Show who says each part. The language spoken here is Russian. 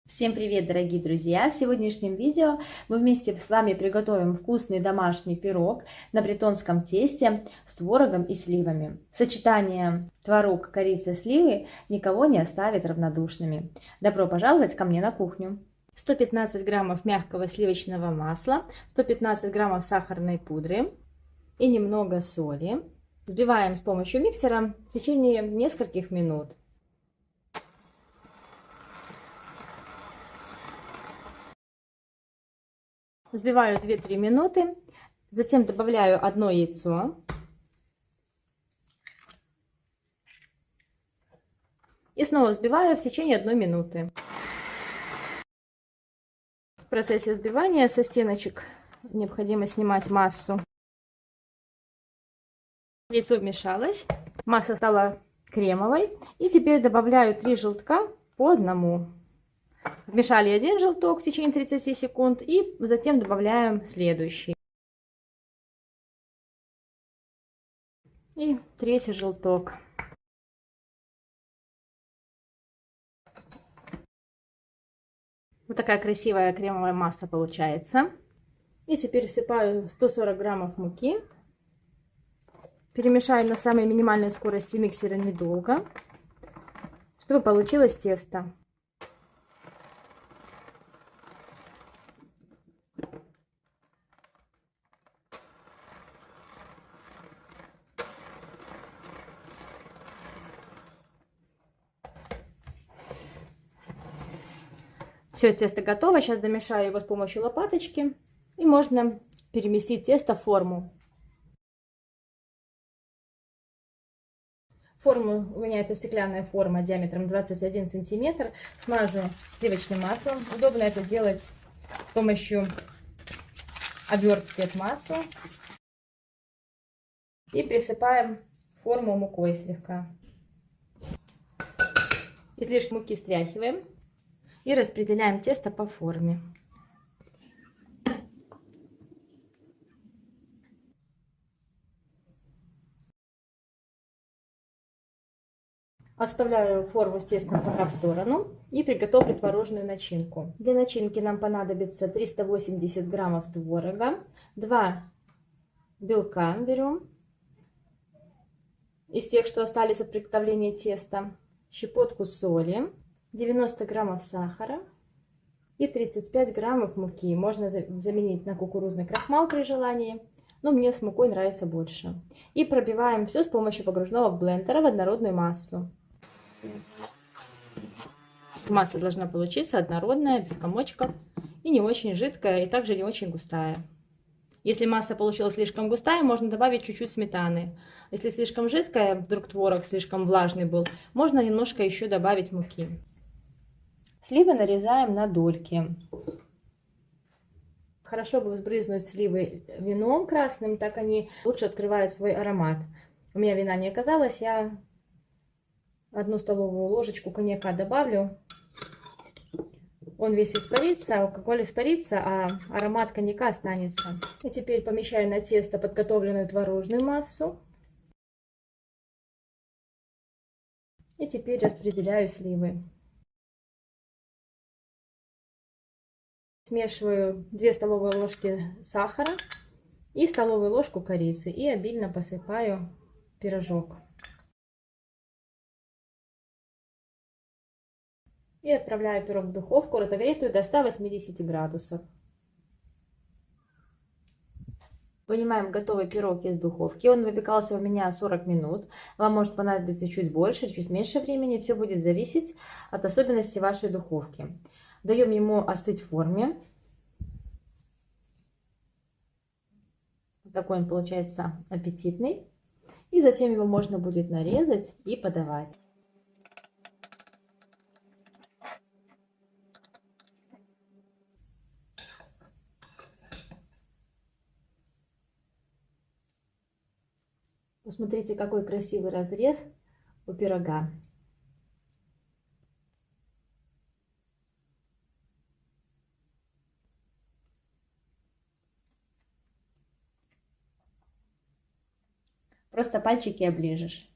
Speaker 1: Всем привет, дорогие друзья! В сегодняшнем видео мы вместе с вами приготовим вкусный домашний пирог на бретонском тесте с творогом и сливами. Сочетание творог, корицы, сливы никого не оставит равнодушными. Добро пожаловать ко мне на кухню! 115 граммов мягкого сливочного масла, 115 граммов сахарной пудры и немного соли. Взбиваем с помощью миксера в течение нескольких минут. Взбиваю 2-3 минуты, затем добавляю одно яйцо и снова взбиваю в течение 1 минуты. В процессе взбивания со стеночек необходимо снимать массу. Яйцо вмешалось, масса стала кремовой, и теперь добавляю 3 желтка по одному. Вмешали один желток в течение 30 секунд и затем добавляем следующий. И третий желток. Вот такая красивая кремовая масса получается. И теперь всыпаю 140 граммов муки. Перемешаю на самой минимальной скорости миксера недолго, чтобы получилось тесто. Все, тесто готово. Сейчас домешаю его с помощью лопаточки. И можно переместить тесто в форму. Форму у меня это стеклянная форма диаметром 21 сантиметр. Смажу сливочным маслом. Удобно это делать с помощью обертки от масла. И присыпаем форму мукой слегка. Излишки муки стряхиваем. И распределяем тесто по форме. Отставляю форму с тестом пока в сторону и приготовлю творожную начинку. Для начинки нам понадобится 380 граммов творога, 2 белка берем из тех, что остались от приготовления теста, щепотку соли, 90 граммов сахара и 35 граммов муки. Можно заменить на кукурузный крахмал при желании, но мне с мукой нравится больше. И пробиваем все с помощью погружного блендера в однородную массу. Масса должна получиться однородная, без комочков, и не очень жидкая, и также не очень густая. Если масса получилась слишком густая, можно добавить чуть-чуть сметаны. Если слишком жидкая, вдруг творог слишком влажный был, можно немножко еще добавить муки. Сливы нарезаем на дольки. Хорошо бы взбрызнуть сливы вином красным, так они лучше открывают свой аромат. У меня вина не оказалось, я 1 столовую ложечку коньяка добавлю. Он весь испарится, алкоголь испарится, а аромат коньяка останется. И теперь помещаю на тесто подготовленную творожную массу. И теперь распределяю сливы. Смешиваю 2 столовые ложки сахара и столовую ложку корицы. И обильно посыпаю пирожок. И отправляю пирог в духовку, разогретую до 180 градусов. Вынимаем готовый пирог из духовки. Он выпекался у меня 40 минут. Вам может понадобиться чуть больше, чуть меньше времени. Все будет зависеть от особенностей вашей духовки. Даем ему остыть в форме. Такой он получается аппетитный. И затем его можно будет нарезать и подавать. Посмотрите, какой красивый разрез у пирога. Просто пальчики оближешь.